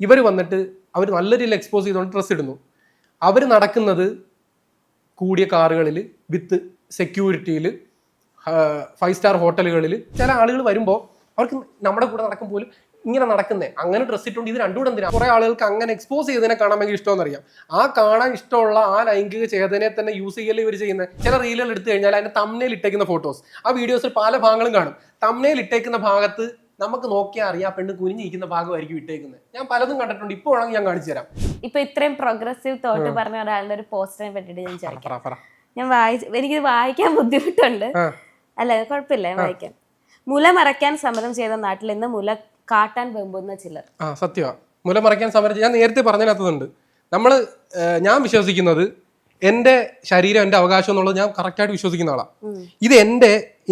ഇവർ വന്നിട്ട് അവർ നല്ല രീതിയിൽ എക്സ്പോസ് ചെയ്തുകൊണ്ട് ഡ്രസ്സ് ഇടുന്നു. അവർ നടക്കുന്നത് കൂടിയ കാറുകളിൽ വിത്ത് സെക്യൂരിറ്റിയിൽ 5 സ്റ്റാർ ഹോട്ടലുകളിൽ. ചില ആളുകൾ വരുമ്പോൾ അവർക്ക് നമ്മുടെ കൂടെ നടക്കും പോലും ഇങ്ങനെ നടക്കുന്നേ അങ്ങനെ ഡ്രസ്സ് ഇട്ടുകൊണ്ട് ഇത് രണ്ടുകൂടെ എന്തിനാ? കുറെ ആളുകൾക്ക് അങ്ങനെ എക്സ്പോസ് ചെയ്തതിനെ കാണാൻ ഭയങ്കര ഇഷ്ടമെന്നറിയാം. ആ കാണാൻ ഇഷ്ടമുള്ള ആ ലൈംഗിക ചേതനയെ തന്നെ യൂസ് ചെയ്യല്ലേ ഇവർ ചെയ്യുന്നത്. ചില റീലുകൾ എടുത്തു കഴിഞ്ഞാൽ അതിന്റെ തംബ്നെയിൽ ഇട്ടേക്കുന്ന ഫോട്ടോസ്, ആ വീഡിയോസിൽ പല ഭാഗങ്ങളും കാണും. തംബ്നെയിൽ ഇട്ടേക്കുന്ന ഭാഗത്ത് നമുക്ക് നോക്കിയാൽ അറിയാം പെണ്ണ് കുനിഞ്ഞിരിക്കുന്ന ഭാഗമായിരിക്കും ഇട്ടേക്കുന്നത്. ഞാൻ പലതും കണ്ടിട്ടുണ്ട്. ഇപ്പോൾ വേണമെങ്കിൽ ഞാൻ കാണിച്ചു തരാം. ഇപ്പൊ ഇത്രയും പ്രോഗ്രസീവ് തോട്ട് പറഞ്ഞ ഒരാളുടെ ഒരു പോസ്റ്റിനെ പറ്റിയിട്ട് ഞാൻ ചോദിക്കാം. ഞാൻ എനിക്കിത് വായിക്കാൻ ബുദ്ധിമുട്ടുണ്ട്. അല്ല കുഴപ്പമില്ല, ഞാൻ വായിക്കാം. മുല മറയ്ക്കാൻ സമരം ചെയ്ത നാട്ടിൽ ഇന്ന് മുല കാട്ടാൻ വെമ്പുന്ന ചിലർ. സത്യമാ, മുല മറയ്ക്കാൻ സമരം. ഞാൻ നേരത്തെ പറഞ്ഞതിനകത്തുണ്ട്. ഞാൻ വിശ്വസിക്കുന്നത് എന്റെ ശരീരം എന്റെ അവകാശം എന്നുള്ളത് ഞാൻ കറക്റ്റായിട്ട് വിശ്വസിക്കുന്ന ആളാണ്. ഇത്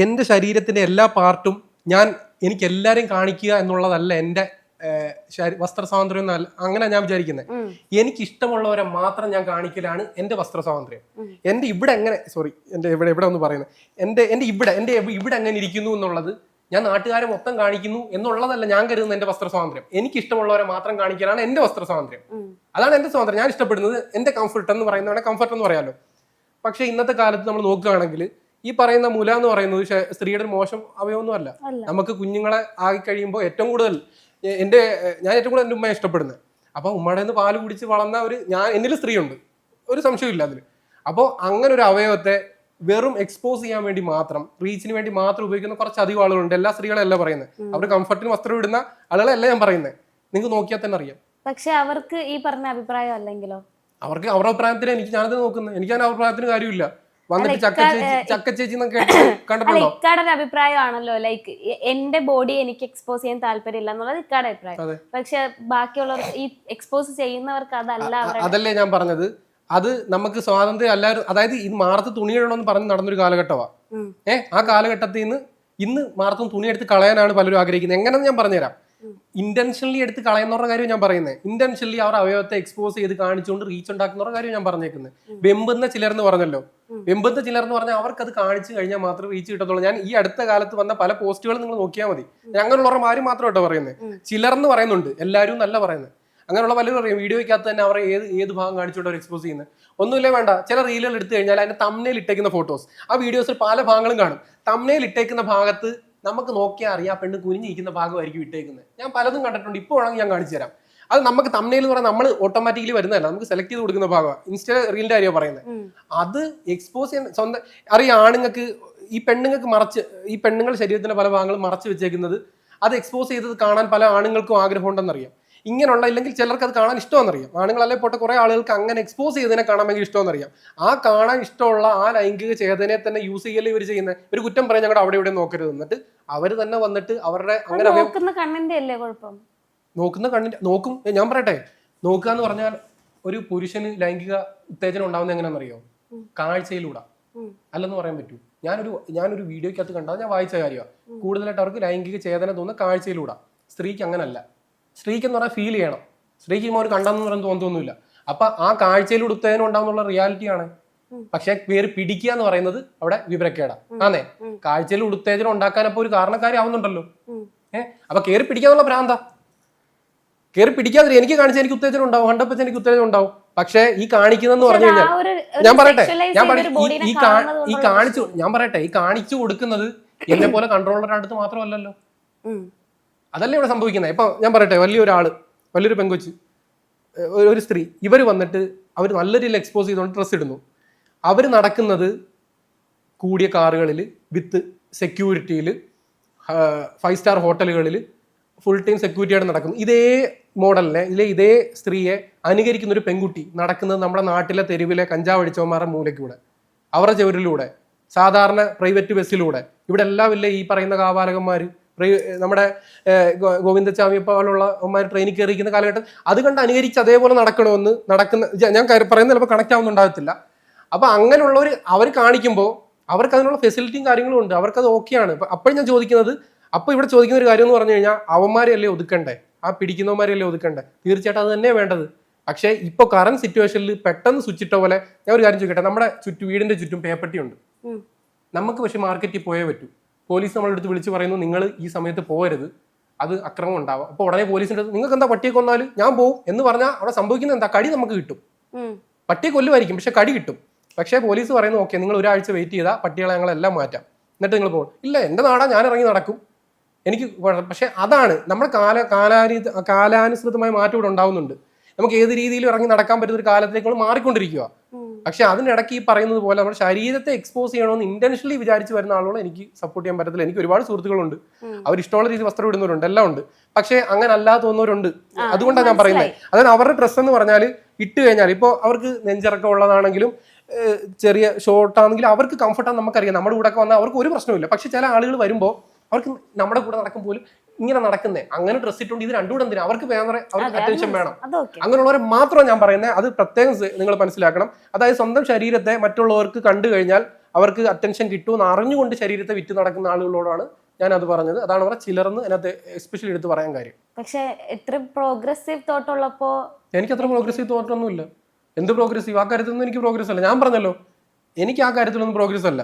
എന്റെ ശരീരത്തിന്റെ എല്ലാ പാർട്ടും എനിക്ക് എല്ലാരെയും കാണിക്കുക എന്നുള്ളതല്ല എന്റെ വസ്ത്ര സ്വാതന്ത്ര്യം എന്നല്ല, അങ്ങനെ ഞാൻ വിചാരിക്കുന്നത്. എനിക്ക് ഇഷ്ടമുള്ളവരെ മാത്രം ഞാൻ കാണിക്കലാണ് എന്റെ വസ്ത്ര സ്വാതന്ത്ര്യം. എന്റെ ഇവിടെ എങ്ങനെ എന്റെ ഇവിടെ ഒന്ന് പറയുന്നത് എന്റെ ഇവിടെ എങ്ങനെ ഇരിക്കുന്നു എന്നുള്ളത് ഞാൻ നാട്ടുകാരെ മൊത്തം കാണിക്കുന്നു എന്നുള്ളതല്ല ഞാൻ കരുതുന്നത് എന്റെ വസ്ത്ര സ്വാതന്ത്ര്യം. എനിക്ക് ഇഷ്ടമുള്ളവരെ മാത്രം കാണിക്കലാണ് എന്റെ വസ്ത്ര സ്വാതന്ത്ര്യം. അതാണ് എന്റെ സ്വാതന്ത്ര്യം. ഞാൻ ഇഷ്ടപ്പെടുന്നത് എന്റെ കംഫർട്ട് എന്ന് പറയുന്നതാണ് കംഫർട്ട് എന്ന് പറയാമല്ലോ. പക്ഷെ ഇന്നത്തെ കാലത്ത് നമ്മൾ നോക്കുകയാണെങ്കിൽ ഈ പറയുന്ന മുല എന്ന് പറയുന്നത് സ്ത്രീയുടെ മോശം അവയൊന്നും അല്ല. നമുക്ക് കുഞ്ഞുങ്ങളെ ആയി കഴിയുമ്പോൾ ഏറ്റവും കൂടുതൽ ഞാൻ ഏറ്റവും കൂടുതൽ എൻ്റെ ഉമ്മയെ ഇഷ്ടപ്പെടുന്നത്. അപ്പൊ ഉമ്മയുടെ നിന്ന് പാല് കുടിച്ച് വളർന്ന എന്നിൽ സ്ത്രീയുണ്ട്, ഒരു സംശയമില്ല അതിൽ. അപ്പോൾ അങ്ങനെ ഒരു അവയവത്തെ വെറും എക്സ്പോസ് ചെയ്യാൻ വേണ്ടി മാത്രം, റീച്ചിന് വേണ്ടി മാത്രം ഉപയോഗിക്കുന്ന കുറച്ചധികം ആളുകളുണ്ട്. എല്ലാ സ്ത്രീകളെല്ലാം പറയുന്നത്. അവർ കംഫർട്ടിന് വസ്ത്രം ഇടുന്ന ആളുകളെല്ലാം ഞാൻ പറയുന്നത്. നിങ്ങൾക്ക് നോക്കിയാൽ തന്നെ അറിയാം. പക്ഷെ അവർക്ക് ഈ പറഞ്ഞ അഭിപ്രായം അല്ലെങ്കിലോ? അവർക്ക് അവരുടെ അഭിപ്രായത്തിന് ഞാനത് നോക്കുന്നത്. എനിക്ക് അതിന് അഭിപ്രായത്തിന് കാര്യമില്ല. ഇക്കാടെ അഭിപ്രായമാണല്ലോ, ലൈക്ക് എന്റെ ബോഡി എനിക്ക് എക്സ്പോസ് ചെയ്യാൻ താല്പര്യമില്ല എന്നുള്ളത് ഇക്കാടെ അഭിപ്രായം. പക്ഷെ ബാക്കിയുള്ളവർ ഈ എക്സ്പോസ് ചെയ്യുന്നവർക്ക് അതല്ലേ ഞാൻ പറഞ്ഞത്. അത് നമുക്ക് സ്വാതന്ത്ര്യം എല്ലാവരും, അതായത് ഇത് മാറത്ത് തുണിയിടണമെന്ന് പറഞ്ഞ് നടന്നൊരു കാലഘട്ടമാണ്. ആ കാലഘട്ടത്തിൽ നിന്ന് ഇന്ന് മാറത്തും തുണി എടുത്ത് കളയാനാണ് പലരും ആഗ്രഹിക്കുന്നത്. എങ്ങനെയെന്ന് ഞാൻ പറഞ്ഞുതരാം. ഇന്റൻഷനലി എടുത്ത് കളയുന്നവരുടെ കാര്യം ഞാൻ പറയുന്നത്. ഇന്റൻഷനലി അവർ അവയവത്തെ എക്സ്പോസ് ചെയ്ത് കാണിച്ചുകൊണ്ട് റീച്ച് ഉണ്ടാക്കുന്നവരുടെ കാര്യം ഞാൻ പറഞ്ഞേക്കുന്നത്. വെമ്പുന്ന ചിലർന്ന് പറഞ്ഞല്ലോ. വെമ്പുന്ന ചിലർന്ന് പറഞ്ഞാൽ അവർക്ക് അത് കാണിച്ചു കഴിഞ്ഞാൽ മാത്രമേ റീച്ച് കിട്ടത്തുള്ളൂ. ഞാൻ ഈ അടുത്ത കാലത്ത് വന്ന പല പോസ്റ്റുകളും നിങ്ങൾ നോക്കിയാൽ മതി. അങ്ങനെയുള്ളവരുടെ ആരും മാത്രം കേട്ടോ പറയുന്നത്. ചിലർന്ന് പറയുന്നുണ്ട്, എല്ലാവരും നല്ല പറയുന്നത്. അങ്ങനെയുള്ള പലരും പറയും വീഡിയോയ്ക്കകത്ത് തന്നെ അവർ ഏത് ഭാഗം കാണിച്ചുകൊണ്ട് അവർ എക്സ്പോസ് ചെയ്യുന്നത്. ഒന്നുമില്ലേ വേണ്ട. ചില റീലുകൾ എടുത്തു കഴിഞ്ഞാൽ അതിന്റെ തംബ്നെയിൽ ഇട്ടേക്കുന്ന ഫോട്ടോസ്, ആ വീഡിയോസിൽ പല ഭാഗങ്ങളും കാണും. തംബ്നെയിൽ ഇട്ടേക്കുന്ന ഭാഗത്ത് നമുക്ക് നോക്കിയാൽ അറിയാം പെണ്ണ് കുനിഞ്ഞിരിക്കുന്ന ഭാഗമായിരിക്കും ഇട്ടേക്കുന്നത്. ഞാൻ പലതും കണ്ടിട്ടുണ്ട്. ഇപ്പോൾ വേണമെങ്കിൽ ഞാൻ കാണിച്ചു തരാം. അത് നമുക്ക് തംബ്നെയിൽ എന്ന് പറഞ്ഞാൽ നമ്മൾ ഓട്ടോമാറ്റിക്കലി വരുന്നതല്ല, നമുക്ക് സെലക്ട് ചെയ്ത് കൊടുക്കുന്ന ഭാഗമാണ്. ഇൻസ്റ്റാ റീലിന്റെ കാര്യമാണ് പറയുന്നത്. അത് എക്സ്പോസ് ചെയ്യാൻ സ്വന്തം അറിയാം. ആണുങ്ങൾക്ക് ഈ പെണ്ണുങ്ങളുടെ ശരീരത്തിന്റെ പല ഭാഗങ്ങളും മറച്ചു വെച്ചേക്കുന്നത്, അത് എക്സ്പോസ് ചെയ്തത് കാണാൻ പല ആണുങ്ങൾക്കും ആഗ്രഹം ഉണ്ടെന്നറിയാം. ഇങ്ങനെയുള്ള ഇല്ലെങ്കിൽ ചിലർക്ക് അത് കാണാൻ ഇഷ്ടമെന്നറിയാം. ആണുങ്ങളല്ലേ പോട്ടെ, കുറെ ആളുകൾക്ക് അങ്ങനെ എക്സ്പോസ് ചെയ്തതിനെ കാണാൻ ഭയങ്കര ഇഷ്ടമെന്നറിയാം. ആ കാണാൻ ഇഷ്ടമുള്ള ആ ലൈംഗിക ചേതനയെ തന്നെ യൂസ് ചെയ്യല്ലേ ഇവർ ചെയ്യുന്നത്. ഒരു കുറ്റം പറയാൻ ഞങ്ങളുടെ അവിടെ ഇവിടെ നോക്കരുത്. എന്നിട്ട് അവര് തന്നെ വന്നിട്ട് അവരുടെ അങ്ങനെ നോക്കുന്ന കണ്ണിന്റെ നോക്കും. ഞാൻ പറയട്ടെ, നോക്കുക എന്ന് പറഞ്ഞാൽ ഒരു പുരുഷന് ലൈംഗിക ഉത്തേജനം ഉണ്ടാവുന്ന എങ്ങനെയാണെന്നറിയോ? കാഴ്ചയിലൂടെ അല്ലെന്ന് പറയാൻ പറ്റൂ. ഞാനൊരു വീഡിയോക്കകത്ത് കണ്ടാൽ ഞാൻ വായിച്ച കാര്യമാണ്. കൂടുതലായിട്ട് അവർക്ക് ലൈംഗിക ചേതന തോന്നുന്ന കാഴ്ചയിലൂടെ. സ്ത്രീക്ക് അങ്ങനല്ല. സ്ത്രീക്ക് എന്ന് പറഞ്ഞാൽ ഫീൽ ചെയ്യണം. സ്ത്രീക്ക് ഒരു കണ്ടെന്ന് പറയാൻ തോന്നുന്നില്ല. അപ്പൊ ആ കാഴ്ചയിലൂടെ ഉത്തേജനം ഉണ്ടാവുന്നുള്ള റിയാലിറ്റിയാണ്. പക്ഷെ പേര് പിടിക്കുക എന്ന് പറയുന്നത് അവിടെ വിവരക്കേടാ. ആന്നേ, കാഴ്ചയിൽ ഉത്തേജനം ഉണ്ടാക്കാനപ്പോ ഒരു കാരണക്കാരി ആവുന്നുണ്ടല്ലോ. അപ്പൊ കയറി പിടിക്കാന്നുള്ള ഭ്രാന്താ. കയറി പിടിക്കാതെ എനിക്ക് കാണിച്ചാൽ എനിക്ക് ഉത്തേജനം ഉണ്ടാവും, 100% എനിക്ക് ഉത്തേജനം ഉണ്ടാവും. പക്ഷെ ഈ കാണിക്കുന്നതെന്ന് പറഞ്ഞു കഴിഞ്ഞാൽ ഈ കാണിച്ചു കൊടുക്കുന്നത് എന്നെ പോലെ കൺട്രോളറുടെ അടുത്ത് മാത്രമല്ലല്ലോ. അതല്ലേ ഇവിടെ സംഭവിക്കുന്നത്. ഇപ്പൊ ഞാൻ പറയട്ടെ, വലിയൊരു പെങ്കൊച്ച്, ഒരു സ്ത്രീ, ഇവർ വന്നിട്ട് അവർ നല്ല രീതിയിൽ എക്സ്പോസ് ചെയ്തുകൊണ്ട് ഡ്രസ്സ് ഇടുന്നു. അവർ നടക്കുന്നത് കൂടിയ കാറുകളിൽ വിത്ത് സെക്യൂരിറ്റിയിൽ 5 സ്റ്റാർ ഹോട്ടലുകളിൽ ഫുൾ ടൈം സെക്യൂരിറ്റിയായിട്ട് നടക്കുന്നു. ഇതേ മോഡലിനെ ഇതേ സ്ത്രീയെ അനുകരിക്കുന്ന ഒരു പെൺകുട്ടി നടക്കുന്നത് നമ്മുടെ നാട്ടിലെ തെരുവിലെ കഞ്ചാവ് അടിച്ചവന്മാരുടെ മൂലയ്ക്കൂടെ, അവരുടെ ചെവരിലൂടെ, സാധാരണ പ്രൈവറ്റ് ബസ്സിലൂടെ. ഇവിടെ എല്ലാം ഇല്ലേ ഈ പറയുന്ന കാപാലകന്മാർ, നമ്മുടെ ഗോവിന്ദസ്വാമി പോലുള്ള ട്രെയിനിൽ കയറിയിരിക്കുന്ന കാലഘട്ടം. അത് കണ്ട് അനുകരിച്ച് അതേപോലെ ഞാൻ പറയുന്നത് ചിലപ്പോൾ കണക്ട് ആവുന്നുണ്ടാകത്തില്ല. അപ്പൊ അങ്ങനെയുള്ളവർ അവർ കാണിക്കുമ്പോൾ അവർക്ക് അതിനുള്ള ഫെസിലിറ്റിയും കാര്യങ്ങളും ഉണ്ട്. അവർക്കത് ഓക്കെയാണ്. അപ്പോഴും ഞാൻ ചോദിക്കുന്നത്, ഇവിടെ ചോദിക്കുന്ന ഒരു കാര്യം എന്ന് പറഞ്ഞു കഴിഞ്ഞാൽ അവന്മാരെയല്ലേ ഒതുക്കണ്ടേ? ആ പിടിക്കുന്നവന്മാരെയല്ലേ ഒതുക്കണ്ടേ? തീർച്ചയായിട്ടും അത് തന്നെ വേണ്ടത്. പക്ഷേ ഇപ്പോൾ കറന്റ് സിറ്റുവേഷനിൽ പെട്ടെന്ന് സ്വിച്ച് ഇട്ട പോലെ ഞാൻ ഒരു കാര്യം ചോദിക്കട്ടെ. നമ്മുടെ വീടിന്റെ ചുറ്റും പേപ്പട്ടിയുണ്ട്. നമുക്ക് പക്ഷെ മാർക്കറ്റിൽ പോയേ പറ്റൂ. പോലീസ് നമ്മളെടുത്ത് വിളിച്ച് പറയുന്നു നിങ്ങൾ ഈ സമയത്ത് പോകരുത്, അത് അക്രമം ഉണ്ടാവാം. അപ്പോൾ ഉടനെ പോലീസിന്റെ നിങ്ങൾക്ക് എന്താ പട്ടിയെ കൊന്നാലും ഞാൻ പോകും എന്ന് പറഞ്ഞാൽ അവിടെ സംഭവിക്കുന്നത് എന്താ, കടി നമുക്ക് കിട്ടും. പട്ടിയെ കൊല്ലുമായിരിക്കും, പക്ഷെ കടി കിട്ടും. പക്ഷേ പോലീസ് പറയുന്നു ഓക്കെ നിങ്ങൾ ഒരാഴ്ച വെയിറ്റ് ചെയ്താൽ പട്ടികളെ ഞങ്ങളെല്ലാം മാറ്റാം, എന്നിട്ട് നിങ്ങൾ പോകും. ഇല്ല, എൻ്റെ നാടാ, ഞാൻ ഇറങ്ങി നടക്കും, എനിക്ക്. പക്ഷെ അതാണ് നമ്മുടെ കാലാനുസൃതമായ മാറ്റം ഇവിടെ ഉണ്ടാവുന്നുണ്ട്. നമുക്ക് ഏത് രീതിയിലും ഇറങ്ങി നടക്കാൻ പറ്റുന്ന ഒരു കാലത്തേക്ക് മാറിക്കൊണ്ടിരിക്കുക. പക്ഷെ അതിനിടയ്ക്ക് ഈ പറയുന്നത് പോലെ നമ്മുടെ ശരീരത്തെ എക്സ്പോസ് ചെയ്യണമെന്ന് ഇന്റൻഷനലി വിചാരിച്ച് വരുന്ന ആളുകളെ എനിക്ക് സപ്പോർട്ട് ചെയ്യാൻ പറ്റത്തില്ല. എനിക്ക് ഒരുപാട് സുഹൃത്തുക്കളുണ്ട്, അവർ ഇഷ്ടമുള്ള രീതി വസ്ത്രം ഇടുന്നവരുണ്ട്, എല്ലാം ഉണ്ട്. പക്ഷെ അങ്ങനെ അല്ലാതെ തോന്നുന്നവരുണ്ട്. അതുകൊണ്ടാണ് ഞാൻ പറയുന്നത്. അതായത് അവരുടെ ഡ്രസ്സ് എന്ന് പറഞ്ഞാൽ ഇട്ട് കഴിഞ്ഞാൽ ഇപ്പോൾ അവർക്ക് നെഞ്ചിറക്കം ഉള്ളതാണെങ്കിലും ചെറിയ ഷോർട്ടാണെങ്കിലും അവർക്ക് കംഫർട്ടാണ് നമുക്കറിയാം. നമ്മുടെ കൂടെ ഒക്കെ വന്നാൽ അവർക്ക് ഒരു പ്രശ്നമില്ല. പക്ഷെ ചില ആളുകൾ വരുമ്പോൾ അവർക്ക് നമ്മുടെ കൂടെ നടക്കും പോലും ഇങ്ങനെ നടക്കുന്നേ, അങ്ങനെ ഡ്രസ് ഇട്ടുണ്ട്, ഇത് രണ്ടും കൂടെ എന്തിനാ, അവർക്ക് വേറെ അവർക്ക് അറ്റൻഷൻ വേണം. അങ്ങനെയുള്ളവരെ മാത്രം ഞാൻ പറയുന്നത്. അത് പ്രത്യേകം നിങ്ങൾ മനസ്സിലാക്കണം. അതായത് സ്വന്തം ശരീരത്തെ മറ്റുള്ളവർക്ക് കണ്ടു കഴിഞ്ഞാൽ അവർക്ക് അറ്റൻഷൻ കിട്ടുമെന്ന് അറിഞ്ഞുകൊണ്ട് ശരീരത്തെ വിറ്റ് നടക്കുന്ന ആളുകളോടാണ് ഞാൻ അത് പറഞ്ഞത്. അതാണ് അവരെ ചിലർന്ന് അതിനകത്ത് എസ്പെഷ്യലി എടുത്ത് പറയാൻ കാര്യം. പക്ഷെ എത്ര പ്രോഗ്രസീവ് തോട്ടുള്ളപ്പോ എനിക്ക് അത്ര പ്രോഗ്രസീവ് തോട്ടൊന്നുമില്ല. എന്ത് പ്രോഗ്രസീവ്? ആ കാര്യത്തിലൊന്നും എനിക്ക് പ്രോഗ്രസ് അല്ല. ഞാൻ പറഞ്ഞല്ലോ, എനിക്ക് ആ കാര്യത്തിലൊന്നും പ്രോഗ്രസ് അല്ല.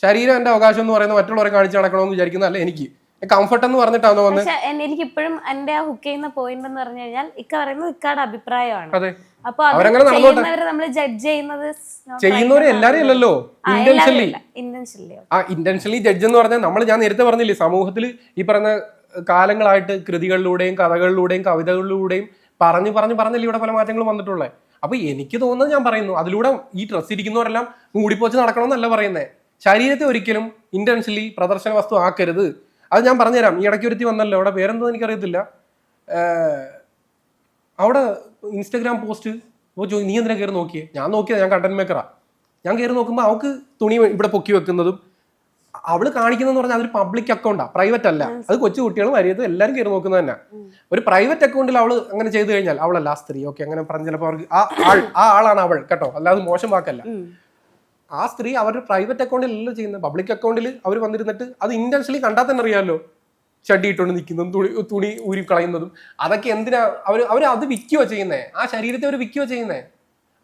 ശരീരം എന്റെ അവകാശം എന്ന് പറയുന്നത് മറ്റുള്ളവരെ കാണിച്ച് നടക്കണമെന്ന് വിചാരിക്കുന്നതല്ല. എനിക്ക് കംഫർട്ട് എന്ന് പറഞ്ഞിട്ടാണോ വന്നത്. എനിക്ക് ഇപ്പോഴും എന്റെ ആ ഹുക്ക് ചെയ്യുന്ന പോയിന്റ് എന്ന് പറഞ്ഞു കഴിഞ്ഞാൽ ഇക്ക പറയുന്നത് ഇക്കാടെ അഭിപ്രായമാണ്. അപ്പൊ നമ്മള് ജഡ്ജ് ചെയ്യുന്നവരെ എല്ലാരും അല്ലല്ലോ, ഇന്റൻഷനലി ജഡ്ജ് എന്ന് പറഞ്ഞാൽ ഞാൻ നേരത്തെ പറഞ്ഞില്ലേ, സമൂഹത്തിൽ ഈ പറഞ്ഞ കാലങ്ങളായിട്ട് കൃതികളിലൂടെയും കഥകളിലൂടെയും കവിതകളിലൂടെയും പറഞ്ഞില്ലേ ഇവിടെ പല മാറ്റങ്ങളും വന്നിട്ടുള്ളത്. അപ്പൊ എനിക്ക് തോന്നുന്നത് ഞാൻ പറയുന്നു, അതിലൂടെ ഈ ഡ്രസ് ഇരിക്കുന്നവരെല്ലാം മൂടിപ്പോച്ച് നടക്കണമെന്നല്ല പറയുന്നത്. ശരീരത്തെ ഒരിക്കലും ഇന്റൻഷനലി പ്രദർശന വസ്തു ആക്കരുത്. അത് ഞാൻ പറഞ്ഞുതരാം. ഈ ഇടയ്ക്ക് ഒരുത്തി വന്നല്ലോ, അവിടെ പേരെന്താ എനിക്കറിയത്തില്ല, അവിടെ ഇൻസ്റ്റാഗ്രാം പോസ്റ്റ് നീ എന്തിനാ കയറി നോക്കിയേ? ഞാൻ നോക്കിയത്, ഞാൻ കണ്ടന്റ് മേക്കറാ. ഞാൻ കയറി നോക്കുമ്പോൾ അവൾക്ക് തുണി ഇവിടെ പൊക്കി വെക്കുന്നതും അവള് കാണിക്കുന്നതെന്ന് പറഞ്ഞാൽ അതൊരു പബ്ലിക് അക്കൗണ്ടാ, പ്രൈവറ്റ് അല്ല. അത് കൊച്ചു കുട്ടികളും വരിയത് എല്ലാവരും കയറി നോക്കുന്നത് തന്നെ. ഒരു പ്രൈവറ്റ് അക്കൗണ്ടിൽ അവള് അങ്ങനെ ചെയ്തു കഴിഞ്ഞാൽ അവളല്ല ആ സ്ത്രീ, ഓക്കെ അങ്ങനെ പറഞ്ഞ ചിലപ്പോൾ അവർക്ക് ആ ആളാണ് അവൾ കേട്ടോ, അല്ലാതെ മോശം വാക്കല്ല. ആ സ്ത്രീ അവരുടെ പ്രൈവറ്റ് അക്കൗണ്ടിൽ അല്ല ചെയ്യുന്നത്, പബ്ലിക് അക്കൗണ്ടിൽ അവർ വന്നിരുന്നിട്ട് അത് ഇന്റൻഷനലി കണ്ടാൽ തന്നെ അറിയാമല്ലോ, ഷഡ്ഡി ഇട്ടുകൊണ്ട് നിൽക്കുന്നതും തുണി ഊരി കളയുന്നതും. അതൊക്കെ എന്തിനാ അവർ അത് വിൽക്കുകയോ ചെയ്യുന്നേ, ആ ശരീരത്തെ അവർ വിൽക്കുകയോ ചെയ്യുന്നേ.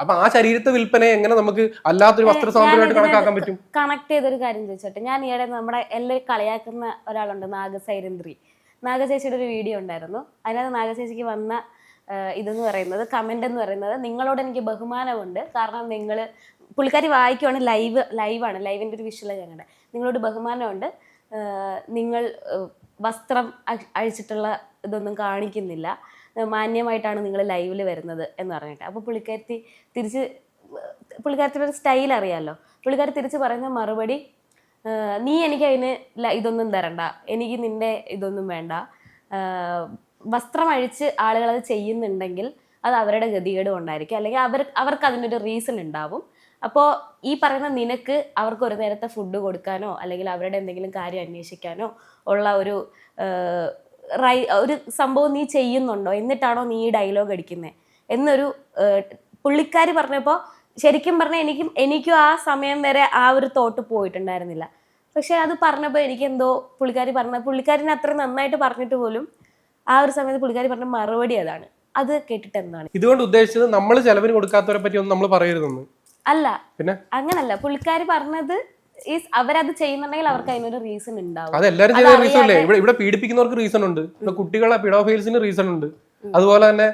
അപ്പൊ ആ ശരീരത്തെ വിൽപ്പന എങ്ങനെ നമുക്ക് അല്ലാത്തൊരു വസ്ത്ര സ്വാതന്ത്ര്യമായിട്ട് കണക്കാക്കാൻ പറ്റും? കണക്ട് ചെയ്തൊരു കാര്യം ചോദിച്ചോട്ടെ. ഞാൻ ഈയിടെ നമ്മുടെ എല്ലാവരും കളിയാക്കുന്ന ഒരാളുണ്ട്, നാഗസൈരന്ദ്രി. നാഗചേച്ചിയുടെ ഒരു വീഡിയോ ഉണ്ടായിരുന്നു. അതിനകത്ത് നാഗചേച്ചിക്ക് വന്ന ഇതെന്ന് പറയുന്നത്, കമന്റ് എന്ന് പറയുന്നത്, നിങ്ങളോട് എനിക്ക് ബഹുമാനമുണ്ട്, കാരണം പുള്ളിക്കാരി വായിക്കുവാണ്, ലൈവാണ്, ലൈവിൻ്റെ ഒരു വിഷ്വൽ ഞങ്ങളുടെ. നിങ്ങളോട് ബഹുമാനമുണ്ട്, നിങ്ങൾ വസ്ത്രം അഴിച്ചിട്ടുള്ള ഇതൊന്നും കാണിക്കുന്നില്ല, മാന്യമായിട്ടാണ് നിങ്ങൾ ലൈവിൽ വരുന്നത് എന്ന് പറഞ്ഞിട്ട്. അപ്പോൾ പുള്ളിക്കാരത്തിൻ്റെ ഒരു സ്റ്റൈൽ അറിയാമല്ലോ. പുള്ളിക്കാരി തിരിച്ച് പറയുന്ന മറുപടി, നീ എനിക്ക് അതിന് ഇതൊന്നും തരണ്ട, എനിക്ക് നിന്റെ ഇതൊന്നും വേണ്ട, വസ്ത്രം അഴിച്ച് ആളുകൾ അത് ചെയ്യുന്നുണ്ടെങ്കിൽ അത് അവരുടെ ഗതികേട് കൊണ്ടായിരിക്കും, അല്ലെങ്കിൽ അവർക്ക് അതിനൊരു റീസൺ ഉണ്ടാവും. അപ്പോൾ ഈ പറയുന്ന നിനക്ക് അവർക്ക് ഒരു നേരത്തെ ഫുഡ് കൊടുക്കാനോ അല്ലെങ്കിൽ അവരുടെ എന്തെങ്കിലും കാര്യം അന്വേഷിക്കാനോ ഉള്ള ഒരു സംഭവം നീ ചെയ്യുന്നുണ്ടോ, എന്നിട്ടാണോ നീ ഈ ഡയലോഗ് അടിക്കുന്നത് എന്നൊരു പുള്ളിക്കാരി പറഞ്ഞപ്പോൾ ശരിക്കും പറഞ്ഞാൽ എനിക്കും ആ സമയം വരെ ആ ഒരു തോട്ട് പോയിട്ടുണ്ടായിരുന്നില്ല. പക്ഷെ അത് പറഞ്ഞപ്പോൾ എനിക്കെന്തോ പുള്ളിക്കാരിനെ അത്ര നന്നായിട്ട് പറഞ്ഞിട്ട് പോലും ആ ഒരു സമയത്ത് പുള്ളിക്കാരി പറഞ്ഞ മറുപടി അതാണ്. അത് കേട്ടിട്ട് എന്താണ് ഇതുകൊണ്ട് ഉദ്ദേശിച്ചത്? നമ്മൾ ചെലവിന് കൊടുക്കാത്തവരെ പറ്റി ഒന്നും നമ്മൾ പറയരുതെന്ന് അല്ല, പിന്നെ അങ്ങനല്ല. പുള്ളിക്കാരി പറഞ്ഞത് അവരത് ചെയ്യുന്നുണ്ടെങ്കിൽ അവർക്ക് അതിനൊരു റീസൺ ഉണ്ടാവും. അതെല്ലാരും ചെയ്യുന്ന റീസൺ അല്ലേ? ഇവിടെ പീഡിപ്പിക്കുന്നവർക്ക് റീസൺ ഉണ്ട്, കുട്ടികളെ പിഡോഫൈൽസിന് റീസൺ ഉണ്ട്, അതുപോലെ തന്നെ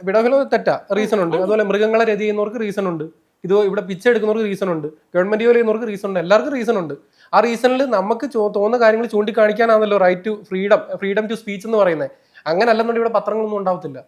പിഡോഫൈൽ തെറ്റാ റീസൺ ഉണ്ട്, അതുപോലെ മൃഗങ്ങളെ രതി ചെയ്യുന്നവർക്ക് റീസൺ ഉണ്ട്, ഇത് ഇവിടെ പിച്ച എടുക്കുന്നവർക്ക് റീസൺ ഉണ്ട്, ഗവൺമെന്റ് ജോലി ചെയ്യുന്നവർക്ക് റീസൺ ഉണ്ട്, എല്ലാവർക്കും റീസൺ ഉണ്ട്. ആ റീസണിൽ നമുക്ക് തോന്നുന്ന കാര്യങ്ങൾ ചൂണ്ടിക്കാണിക്കാനാണല്ലോ right to freedom to speech എന്ന് പറയുന്നത്. അങ്ങനെ അല്ലെന്നുണ്ടെങ്കിൽ ഇവിടെ പത്രങ്ങളൊന്നും ഉണ്ടാവത്തില്ല.